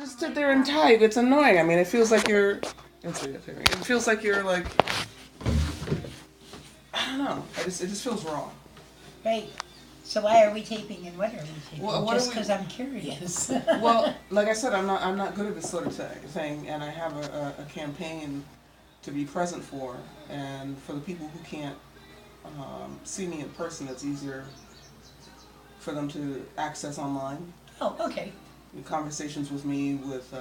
just sit there and type. It's annoying. I mean, it feels like you're. It feels like you're like. I don't know. It just feels wrong. Right. So why are we taping and what are we taping? Well, Just because I'm curious. Well, like I said, I'm not good at this sort of thing, and I have a campaign to be present for, and for the people who can't see me in person, it's easier for them to access online. Oh, okay. Conversations with me with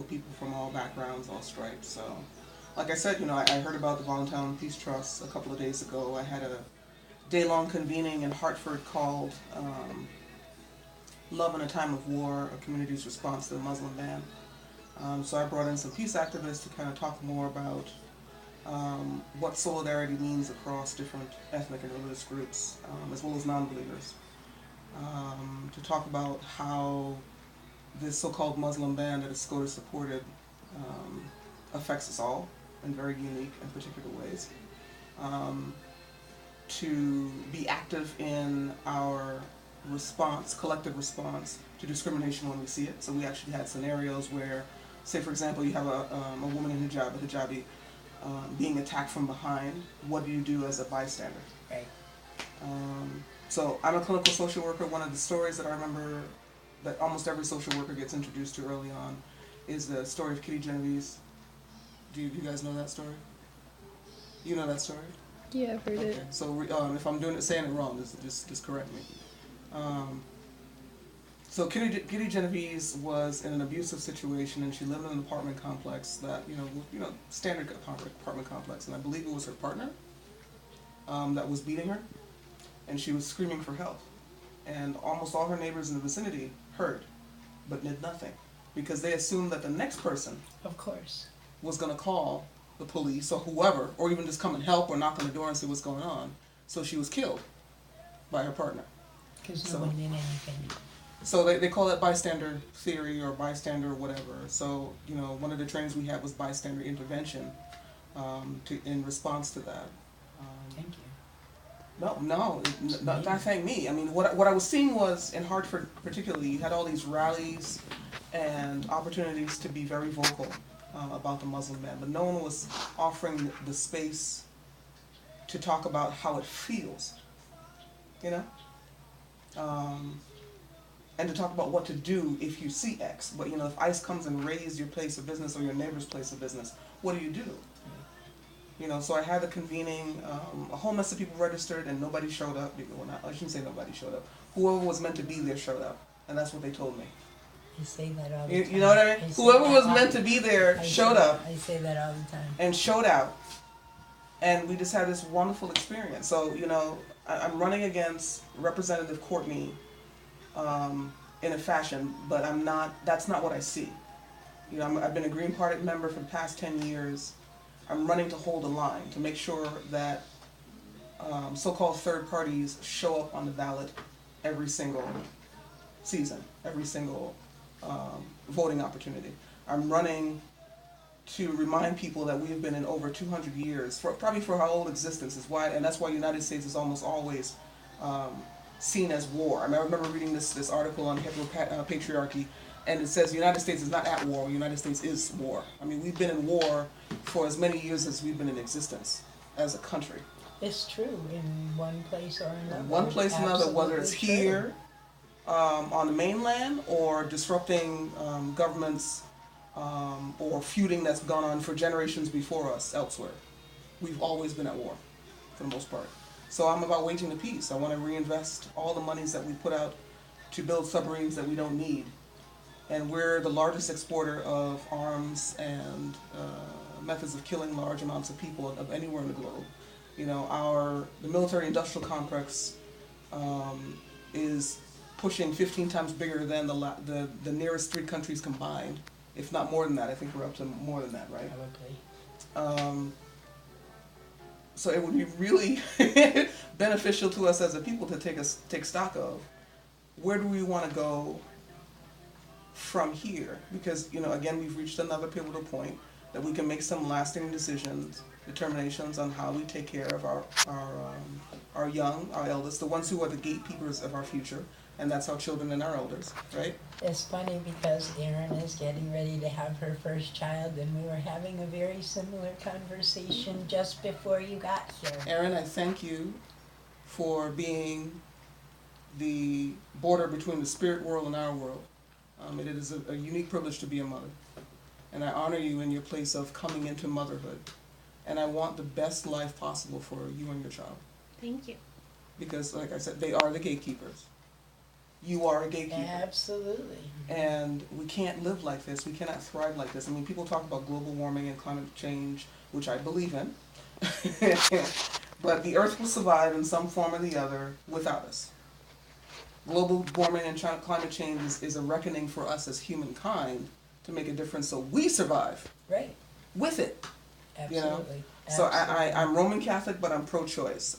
people from all backgrounds, all stripes. So, like I said, I heard about the Voluntown Peace Trust a couple of days ago. I had a day-long convening in Hartford called Love in a Time of War, a community's response to the Muslim ban. So I brought in some peace activists to kind of talk more about what solidarity means across different ethnic and religious groups, as well as non-believers. To talk about how this so-called Muslim ban that is SCOTUS supported affects us all in very unique and particular ways. To be active in our response, collective response to discrimination when we see it. So we actually had scenarios where, say for example, you have a woman in hijab, a hijabi, being attacked from behind. What do you do as a bystander? Right. So I'm a clinical social worker. One of the stories that I remember that almost every social worker gets introduced to early on is the story of Kitty Genovese. Do you guys know that story? You know that story? Yeah, I've heard it. So if I'm saying it wrong, just correct me. So Kitty Genovese was in an abusive situation, and she lived in an apartment complex that standard apartment complex, and I believe it was her partner that was beating her, and she was screaming for help, and almost all her neighbors in the vicinity heard, but did nothing, because they assumed that the next person, of course, was going to call the police or whoever, or even just come and help or knock on the door and see what's going on. So she was killed by her partner. Because no one did anything. So they call that bystander theory or bystander whatever. So, one of the trainings we had was bystander intervention in response to that. Thank you. No, not thank me. I mean, what I was seeing was, in Hartford particularly, you had all these rallies and opportunities to be very vocal about the Muslim ban, but no one was offering the space to talk about how it feels, and to talk about what to do if you see X. But if ICE comes and raids your place of business or your neighbor's place of business, what do you do? So I had a convening, a whole mess of people registered, and nobody showed up. I shouldn't say nobody showed up. Whoever was meant to be there showed up, and that's what they told me. I say that all the time. You know what I mean? Whoever was meant to be there showed up. I say that all the time. And showed out. And we just had this wonderful experience. So, I'm running against Representative Courtney in a fashion, but that's not what I see. I've been a Green Party member for the past 10 years. I'm running to hold a line, to make sure that so-called third parties show up on the ballot every single season, every single voting opportunity. I'm running to remind people that we have been in over 200 years, probably for our whole existence, and that's why the United States is almost always seen as war. I remember reading this article on heteropatriarchy, and it says the United States is not at war, the United States is war. I mean, we've been in war for as many years as we've been in existence as a country. It's true, in one place or another. One place or another, whether it's here, on the mainland, or disrupting governments, or feuding that's gone on for generations before us elsewhere. We've always been at war, for the most part. So I'm about waging the peace. I want to reinvest all the monies that we put out to build submarines that we don't need. And we're the largest exporter of arms and methods of killing large amounts of people of anywhere in the globe. The military-industrial complex is pushing 15 times bigger than the nearest 3 countries combined, if not more than that. I think we're up to more than that, right? Probably. So it would be really beneficial to us as a people to take stock of where do we want to go from here, because again, we've reached another pivotal point that we can make some lasting determinations on how we take care of our young, our eldest, the ones who are the gatekeepers of our future, And that's how children and our elders, right? It's funny because Erin is getting ready to have her first child, and we were having a very similar conversation just before you got here. Erin, I thank you for being the border between the spirit world and our world. It is a unique privilege to be a mother. And I honor you in your place of coming into motherhood. And I want the best life possible for you and your child. Thank you. Because, like I said, they are the gatekeepers. You are a gatekeeper. Absolutely. And we can't live like this. We cannot thrive like this. I mean, people talk about global warming and climate change, which I believe in. But the earth will survive in some form or the other without us. Global warming and climate change is a reckoning for us as humankind to make a difference so we survive Right. with it. You know? Absolutely. So Absolutely. I'm Roman Catholic, but I'm pro-choice.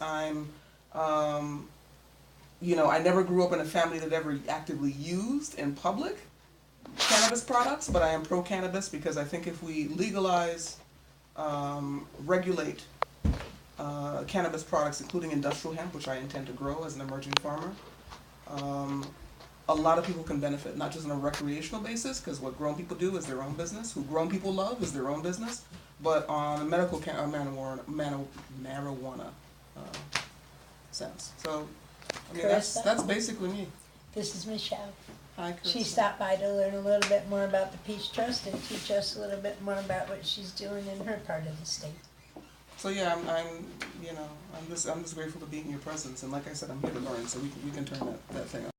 You know, I never grew up in a family that ever actively used in public cannabis products, but I am pro-cannabis because I think if we legalize, regulate cannabis products, including industrial hemp, which I intend to grow as an emerging farmer, a lot of people can benefit, not just on a recreational basis, because what grown people do is their own business, who grown people love is their own business, but on a medical marijuana sense. So, I mean, Carissa? that's basically me. This is Michelle. Hi, Chris. She stopped by to learn a little bit more about the Peace Trust and teach us a little bit more about what she's doing in her part of the state. So yeah, I'm just grateful to be in your presence, and like I said, I'm here to learn, so we can turn that thing on.